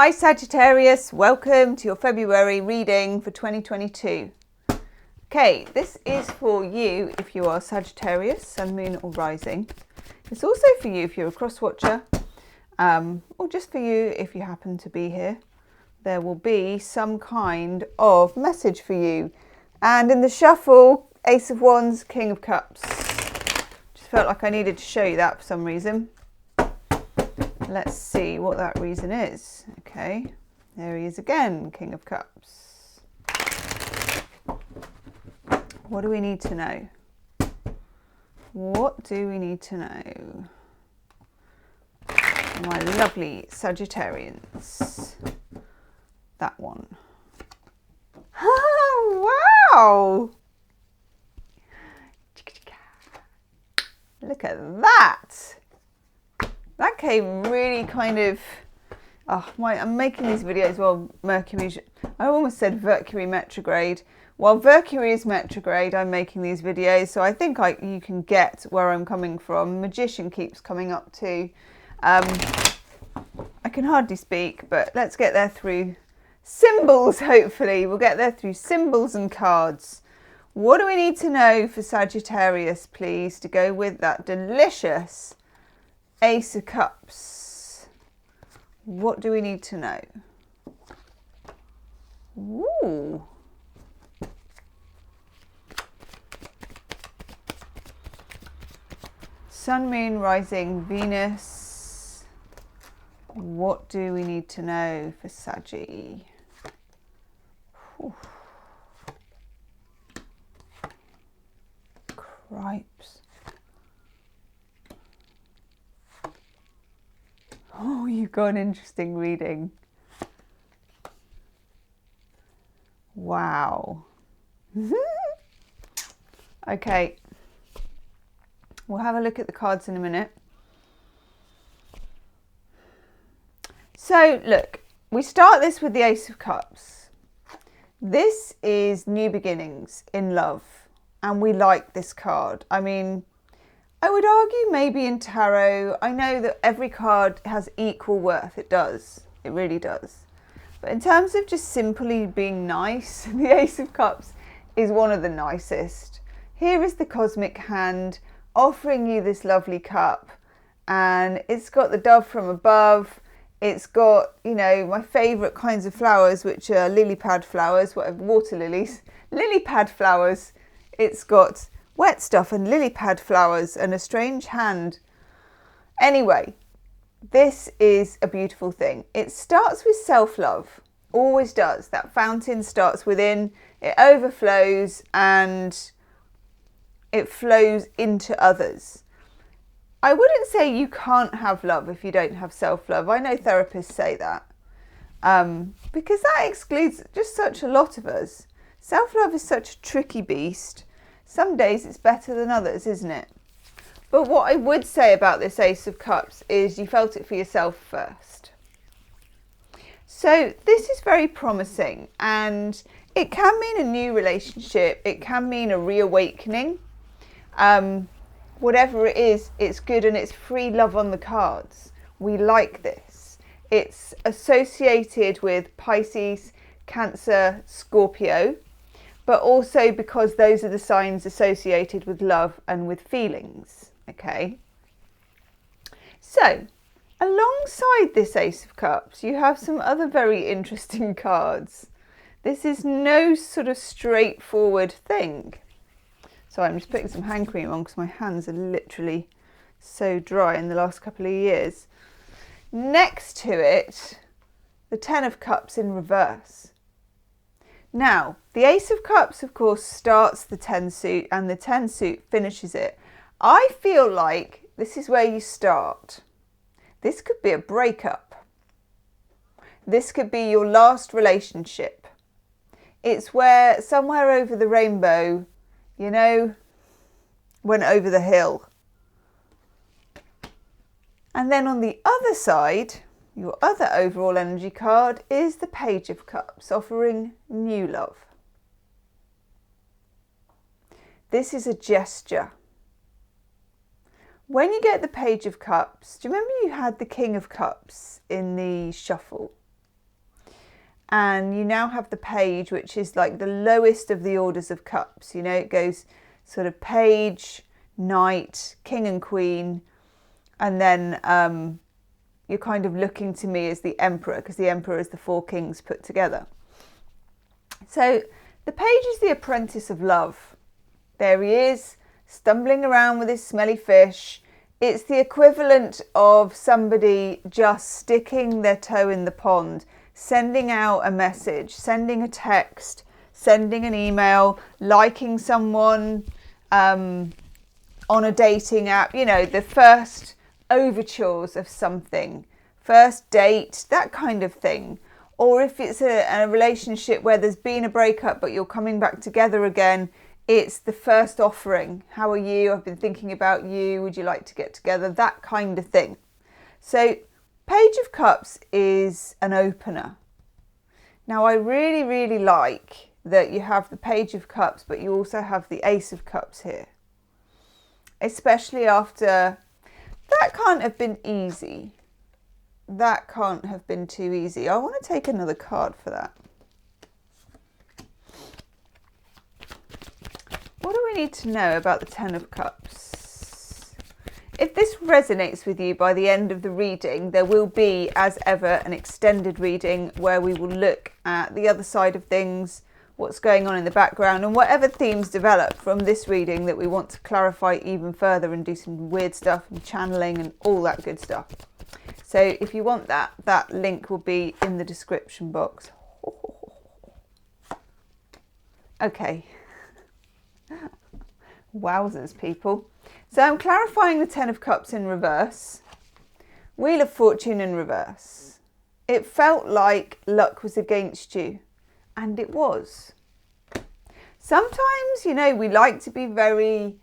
Hi Sagittarius, welcome to your February reading for 2022. Okay, this is for you if you are Sagittarius, Sun, Moon or Rising. It's also for you if you're a cross-watcher, or just for you if you happen to be here. There will be some kind of message for you. And in the shuffle, Ace of Wands, King of Cups. Just felt like I needed to show you that for some reason. Let's see what that reason is. Okay, there he is again, King of Cups. What do we need to know? What do we need to know? My lovely Sagittarians. That one. Oh, wow! Look at that! That came really kind of, I'm making these videos while I almost said Mercury retrograde. While Mercury is retrograde, I'm making these videos, so I think you can get where I'm coming from. Magician keeps coming up too. I can hardly speak, but let's get there through symbols, hopefully. We'll get there through symbols and cards. What do we need to know for Sagittarius, please, to go with that delicious Ace of Cups? What do we need to know? Ooh. Sun, Moon, Rising, Venus. What do we need to know for Saggy? Ooh. Cripes. Oh, you've got an interesting reading. Wow. Okay. We'll have a look at the cards in a minute. So, look, we start this with the Ace of Cups. This is new beginnings in love, and we like this card. I mean, I would argue maybe in tarot, I know that every card has equal worth. It does. It really does. But in terms of just simply being nice, the Ace of Cups is one of the nicest. Here is the cosmic hand offering you this lovely cup. And it's got the dove from above. It's got, you know, my favourite kinds of flowers, which are lily pad flowers, water lilies. Lily pad flowers. It's got wet stuff and lily pad flowers and a strange hand. Anyway, this is a beautiful thing. It starts with self-love, always does. That fountain starts within, it overflows and it flows into others. I wouldn't say you can't have love if you don't have self-love. I know therapists say that because that excludes just such a lot of us. Self-love is such a tricky beast. Some days it's better than others, isn't it? But what I would say about this Ace of Cups is you felt it for yourself first. So this is very promising, and it can mean a new relationship. It can mean a reawakening. Whatever it is, it's good, and it's free love on the cards. We like this. It's associated with Pisces, Cancer, Scorpio, but also because those are the signs associated with love and with feelings, okay? So, alongside this Ace of Cups, you have some other very interesting cards. This is no sort of straightforward thing. So I'm just putting some hand cream on because my hands are literally so dry in the last couple of years. Next to it, the Ten of Cups in reverse. Now, the Ace of Cups, of course, starts the 10 suit and the 10 suit finishes it. I feel like this is where you start. This could be a breakup. This could be your last relationship. It's where somewhere over the rainbow, you know, went over the hill. And then on the other side, your other overall energy card is the Page of Cups, offering new love. This is a gesture. When you get the Page of Cups, do you remember you had the King of Cups in the shuffle? And you now have the page, which is like the lowest of the orders of cups. You know, it goes sort of page, knight, king and queen. And then you're kind of looking to me as the emperor, because the emperor is the four kings put together. So the page is the apprentice of love. There he is, stumbling around with his smelly fish. It's the equivalent of somebody just sticking their toe in the pond, sending out a message, sending a text, sending an email, liking someone on a dating app, you know, the first overtures of something, first date, that kind of thing. Or if it's a relationship where there's been a breakup but you're coming back together again, it's the first offering. How are you? I've been thinking about you. Would you like to get together? That kind of thing. So Page of Cups is an opener. Now I really, really like that you have the Page of Cups, but you also have the Ace of Cups here. Especially after, that can't have been easy. That can't have been too easy. I want to take another card for that. What do we need to know about the Ten of Cups? If this resonates with you by the end of the reading, there will be, as ever, an extended reading where we will look at the other side of things, what's going on in the background, and whatever themes develop from this reading that we want to clarify even further and do some weird stuff and channeling and all that good stuff. So if you want that, that link will be in the description box. Okay. Wowzers, people. So I'm clarifying the Ten of Cups in reverse. Wheel of Fortune in reverse. It felt like luck was against you. And it was. Sometimes, you know, we like to be very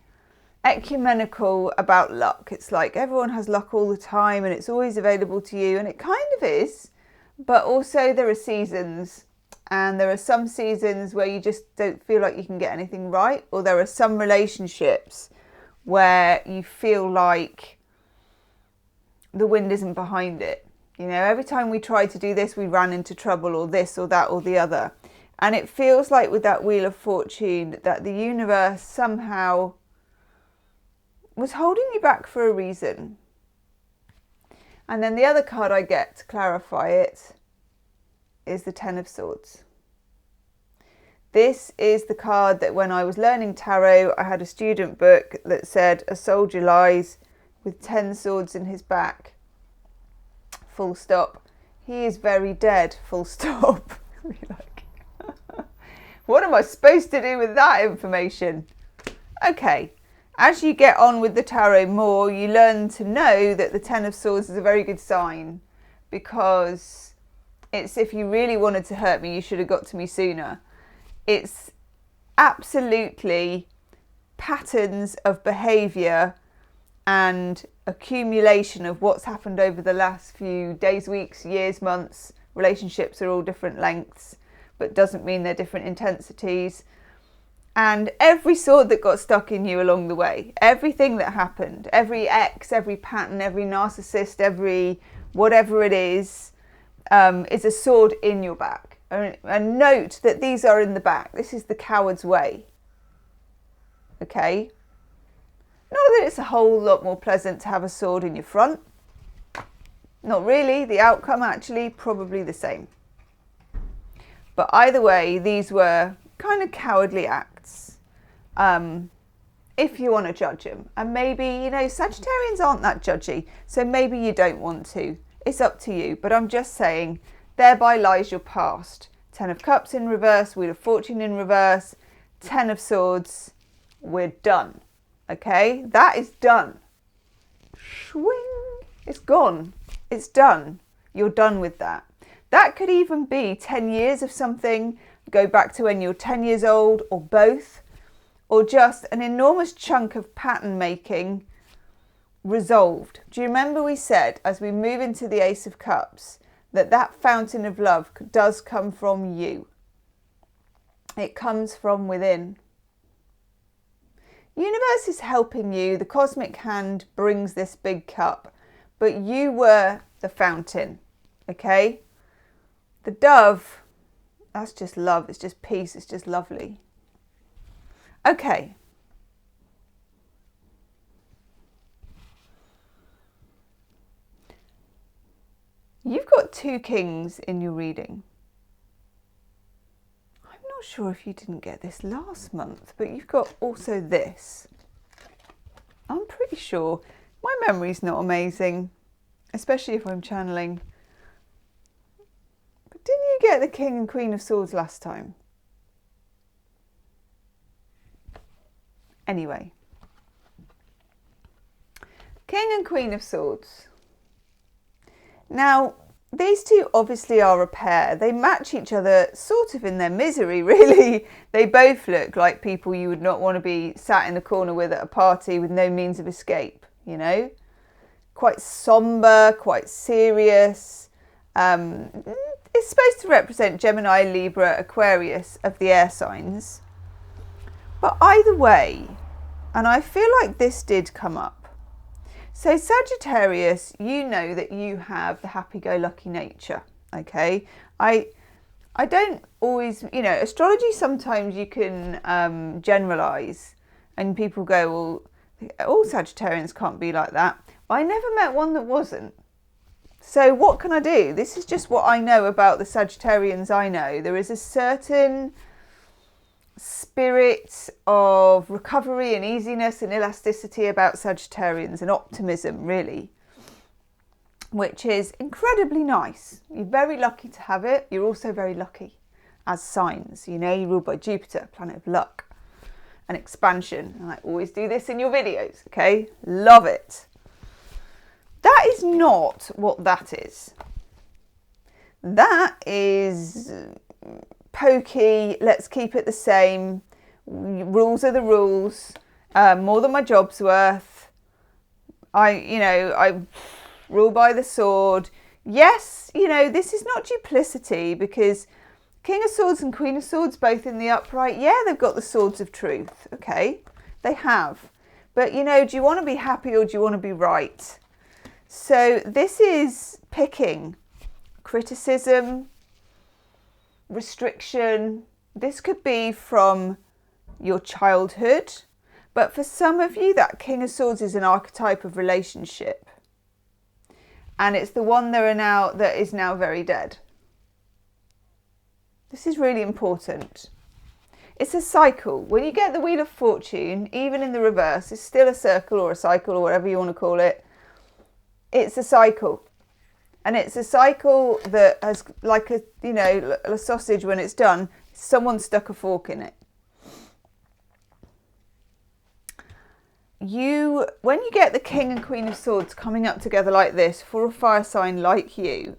ecumenical about luck. It's like everyone has luck all the time and it's always available to you. And it kind of is. But also there are seasons. And there are some seasons where you just don't feel like you can get anything right. Or there are some relationships where you feel like the wind isn't behind it. You know, every time we tried to do this, we ran into trouble, or this or that or the other. And it feels like with that Wheel of Fortune that the universe somehow was holding you back for a reason. And then the other card I get to clarify it is the Ten of Swords. This is the card that when I was learning tarot, I had a student book that said a soldier lies with 10 swords in his back. Full stop. He is very dead. Full stop. What am I supposed to do with that information? Okay. As you get on with the tarot more, you learn to know that the Ten of Swords is a very good sign, because it's, if you really wanted to hurt me, you should have got to me sooner. It's absolutely patterns of behaviour and accumulation of what's happened over the last few days, weeks, years, months. Relationships are all different lengths, but doesn't mean they're different intensities. And every sword that got stuck in you along the way, everything that happened, every ex, every pattern, every narcissist, every whatever it is a sword in your back. And note that these are in the back. This is the coward's way. Okay? Not that it's a whole lot more pleasant to have a sword in your front. Not really. The outcome actually probably the same. But either way, these were kind of cowardly acts. If you want to judge them. And maybe, you know, Sagittarians aren't that judgy. So maybe you don't want to. It's up to you. But I'm just saying, thereby lies your past. Ten of Cups in reverse, Wheel of Fortune in reverse, Ten of Swords. We're done. Okay? That is done. Swing. It's gone. It's done. You're done with that. That could even be 10 years of something, go back to when you're 10 years old, or both, or just an enormous chunk of pattern making resolved. Do you remember we said, as we move into the Ace of Cups, that that fountain of love does come from you? It comes from within. Universe is helping you. The cosmic hand brings this big cup, but you were the fountain, okay? The dove That's just love. It's just peace. It's just lovely. Okay. You've got 2 kings in your reading. I'm not sure if you didn't get this last month, but you've got also this. I'm pretty sure. My memory's not amazing, especially if I'm channeling. But didn't you get the King and Queen of Swords last time? Anyway. King and Queen of Swords. Now, these two obviously are a pair. They match each other sort of in their misery, really. They both look like people you would not want to be sat in the corner with at a party with no means of escape, you know? Quite somber, quite serious. It's supposed to represent Gemini, Libra, Aquarius of the air signs. But either way, and I feel like this did come up. So Sagittarius, you know that you have the happy-go-lucky nature, okay? I don't always, you know, astrology sometimes you can generalise and people go, well, all Sagittarians can't be like that. I never met one that wasn't. So what can I do? This is just what I know about the Sagittarians I know. There is a certain spirit of recovery and easiness and elasticity about Sagittarians and optimism, really, which is incredibly nice. You're very lucky to have it. You're also very lucky as signs. You know, you're ruled by Jupiter, planet of luck and expansion. And I always do this in your videos, okay? Love it. That is not what that is. That is pokey, let's keep it the same, rules are the rules, more than my job's worth, I rule by the sword. Yes, you know, this is not duplicity, because King of Swords and Queen of Swords both in the upright, yeah, they've got the swords of truth, okay, they have, but you know, do you want to be happy or do you want to be right? So this is picking criticism, restriction. This could be from your childhood, but for some of you that King of Swords is an archetype of relationship, and it's the one that is now very dead. This is really important. It's a cycle. When you get the Wheel of Fortune, even in the reverse, it's still a circle or a cycle or whatever you want to call it. It's a cycle. And it's a cycle that has, like a, you know, a sausage when it's done, someone stuck a fork in it. When you get the King and Queen of Swords coming up together like this for a fire sign like you,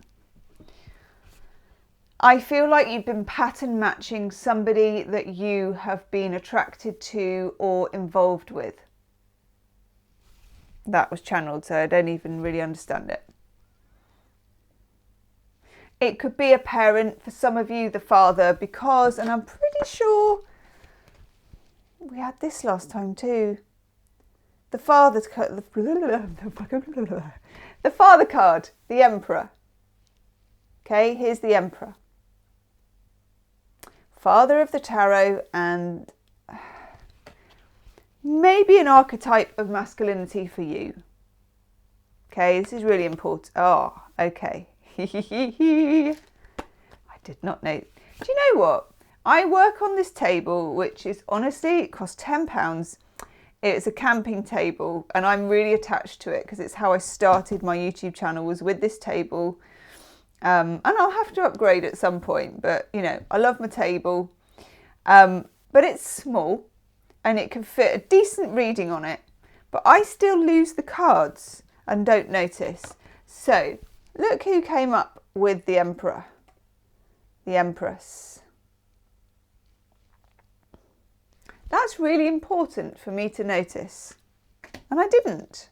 I feel like you've been pattern matching somebody that you have been attracted to or involved with. That was channeled, so I don't even really understand it. It could be a parent, for some of you, the father, because, and I'm pretty sure we had this last time too. The father card, the Emperor. Okay, here's the Emperor. Father of the Tarot, and maybe an archetype of masculinity for you. Okay, this is really important. Oh, okay. I did not know. Do you know what? I work on this table, which is honestly, it costs £10. It's a camping table, and I'm really attached to it because it's how I started my YouTube channel, was with this table. And I'll have to upgrade at some point, but you know, I love my table. But it's small and it can fit a decent reading on it, but I still lose the cards and don't notice. So look who came up with the Emperor, the Empress. That's really important for me to notice, and I didn't.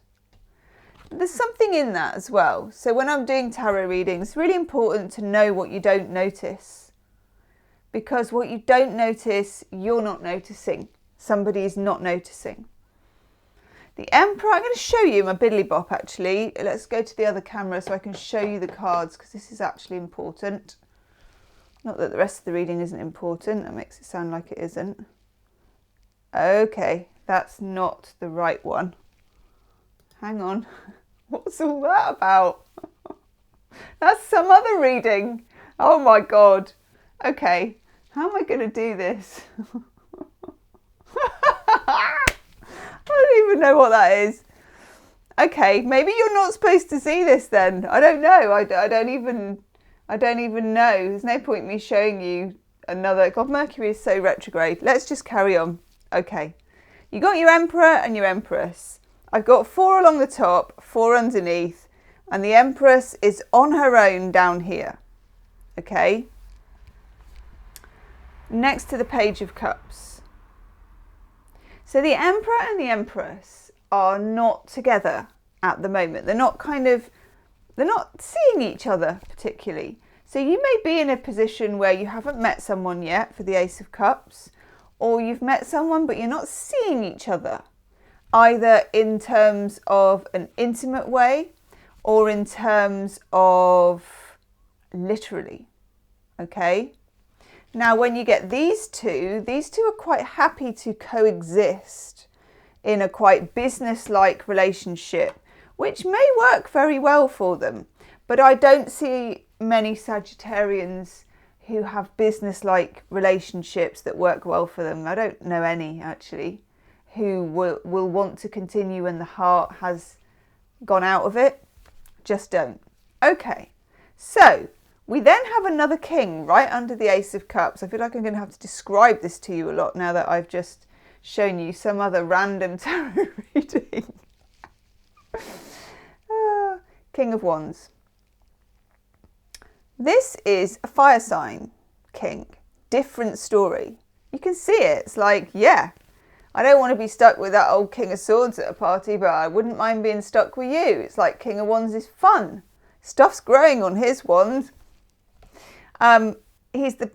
There's something in that as well. So when I'm doing tarot readings, it's really important to know what you don't notice, because what you don't notice, you're not noticing. Somebody is not noticing. The Emperor, I'm going to show you my biddly bop actually. Let's go to the other camera so I can show you the cards, because this is actually important. Not that the rest of the reading isn't important. That makes it sound like it isn't. Okay, that's not the right one. Hang on. What's all that about? That's some other reading. Oh my God. Okay, how am I going to do this? I don't even know what that is. Okay, maybe you're not supposed to see this then. I don't know. I don't even know. There's no point me showing you another. God, Mercury is so retrograde. Let's just carry on. Okay, you got your Emperor and your Empress. I've got 4 along the top, 4 underneath, and the Empress is on her own down here. Okay, next to the Page of Cups. So the Emperor and the Empress are not together at the moment. They're not seeing each other particularly. So you may be in a position where you haven't met someone yet for the Ace of Cups, or you've met someone but you're not seeing each other, either in terms of an intimate way or in terms of literally. Okay? Now when you get these two are quite happy to coexist in a quite business-like relationship, which may work very well for them. But I don't see many Sagittarians who have business-like relationships that work well for them. I don't know any, actually, who will want to continue when the heart has gone out of it. Just don't. Okay, so we then have another king right under the Ace of Cups. I feel like I'm going to have to describe this to you a lot now that I've just shown you some other random tarot reading. King of Wands. This is a fire sign king. Different story. You can see it. It's like, yeah, I don't want to be stuck with that old King of Swords at a party, but I wouldn't mind being stuck with you. It's like King of Wands is fun. Stuff's growing on his wand. He's the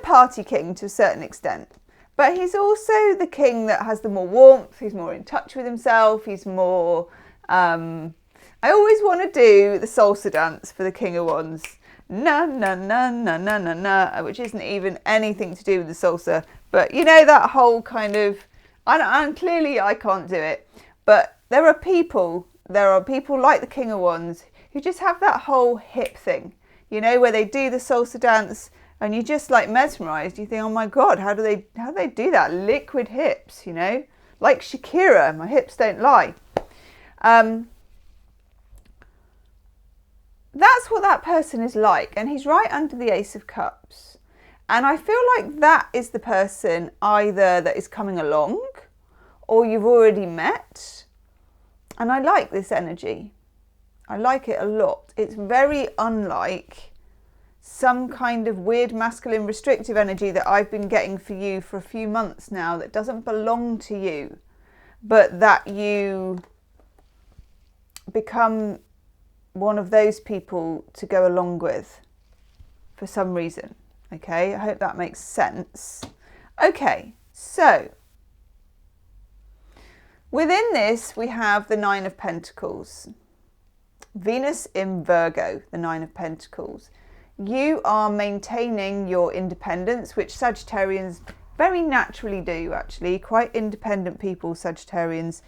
party king to a certain extent, but he's also the king that has the more warmth. He's more in touch with himself. He's more. I always want to do the salsa dance for the King of Wands. Na na na na na na na, which isn't even anything to do with the salsa, but you know that whole kind of. And clearly I can't do it, but there are people like the King of Wands who just have that whole hip thing. You know, where they do the salsa dance and you just like mesmerised. You think, oh my God, how do they do that? Liquid hips, you know, like Shakira, my hips don't lie. That's what that person is like. And he's right under the Ace of Cups. And I feel like that is the person either that is coming along or you've already met. And I like this energy. I like it a lot. It's very unlike some kind of weird masculine restrictive energy that I've been getting for you for a few months now that doesn't belong to you, but that you become one of those people to go along with for some reason. Okay, I hope that makes sense. Okay, so within this we have the Nine of Pentacles. Venus in Virgo, the Nine of Pentacles. You are maintaining your independence, which Sagittarians very naturally do, actually. Quite independent people, Sagittarians.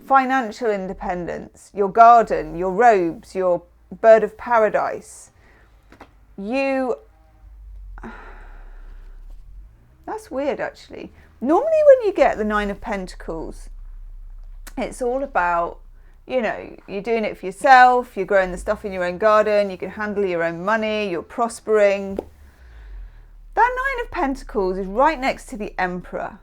Financial independence, your garden, your robes, your bird of paradise. That's weird, actually. Normally when you get the Nine of Pentacles, it's all about, you know, you're doing it for yourself, you're growing the stuff in your own garden, you can handle your own money, you're prospering. That Nine of Pentacles is right next to the Emperor.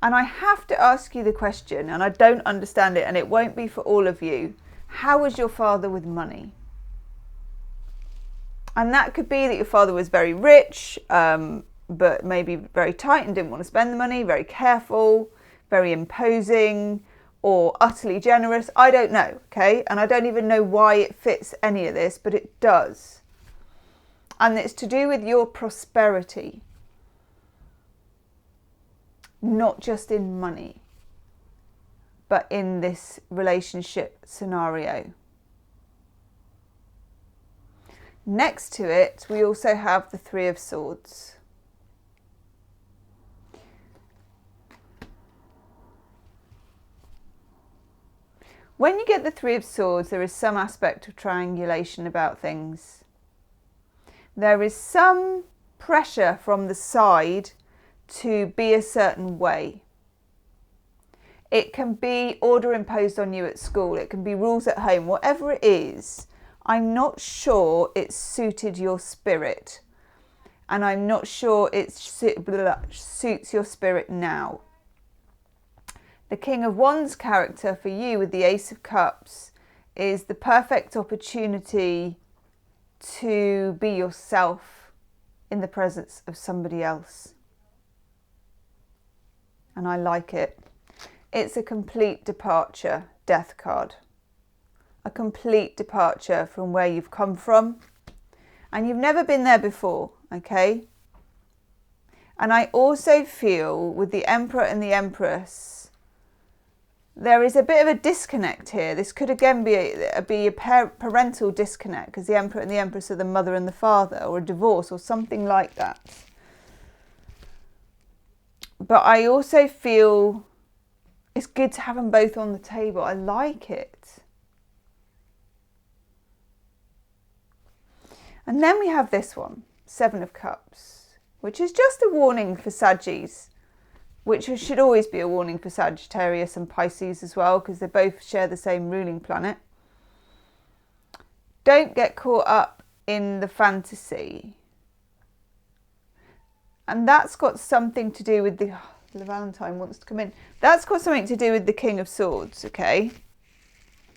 And I have to ask you the question, and I don't understand it, and it won't be for all of you. How was your father with money? And that could be that your father was very rich, but maybe very tight and didn't want to spend the money, very careful, very imposing, or utterly generous. I don't know, okay? And I don't even know why it fits any of this, but it does. And it's to do with your prosperity. Not just in money, but in this relationship scenario. Next to it, we also have the Three of Swords. When you get the Three of Swords, there is some aspect of triangulation about things. There is some pressure from the side to be a certain way. It can be order imposed on you at school. It can be rules at home. Whatever it is, I'm not sure it suited your spirit. And I'm not sure it suits your spirit now. The King of Wands character for you with the Ace of Cups is the perfect opportunity to be yourself in the presence of somebody else. And I like it. It's a complete departure, Death card. A complete departure from where you've come from. And you've never been there before, okay? And I also feel with the Emperor and the Empress, there is a bit of a disconnect here. This could again be a parental disconnect, because the Emperor and the Empress are the mother and the father, or a divorce or something like that. But I also feel it's good to have them both on the table. I like it. And then we have this one, Seven of Cups, which is just a warning for Saggies, which should always be a warning for Sagittarius and Pisces as well, because they both share the same ruling planet. Don't get caught up in the fantasy. And that's got something to do with the Valentine wants to come in. That's got something to do with the King of Swords, okay?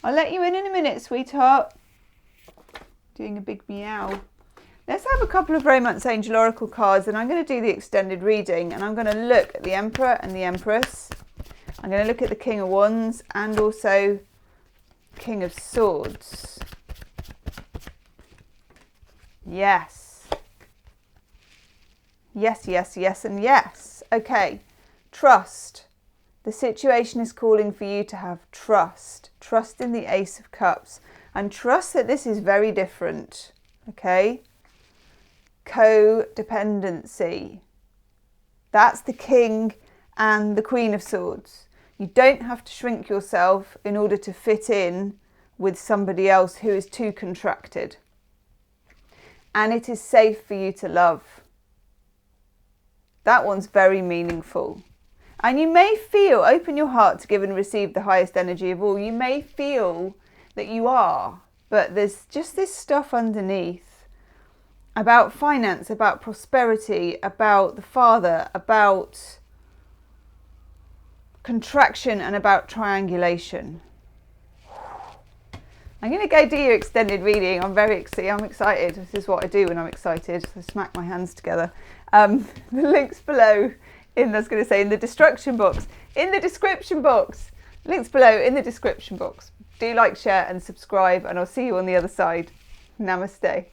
I'll let you in a minute, sweetheart. Doing a big meow. Let's have a couple of Romance Angel Oracle cards, and I'm going to do the extended reading, and I'm going to look at the Emperor and the Empress. I'm going to look at the King of Wands and also King of Swords. Yes. Yes, yes, yes, and yes. Okay. Trust. The situation is calling for you to have trust. Trust in the Ace of Cups. And trust that this is very different. Okay? Codependency. That's the King and the Queen of Swords. You don't have to shrink yourself in order to fit in with somebody else who is too contracted. And it is safe for you to love. That one's very meaningful. And you may feel, open your heart to give and receive the highest energy of all. You may feel that you are, but there's just this stuff underneath about finance, about prosperity, about the father, about contraction, and about triangulation. I'm going to go do your extended reading. I'm excited. This is what I do when I'm excited. I smack my hands together. The links below in the description box. Links below in the description box. Do like, share and subscribe, and I'll see you on the other side. Namaste.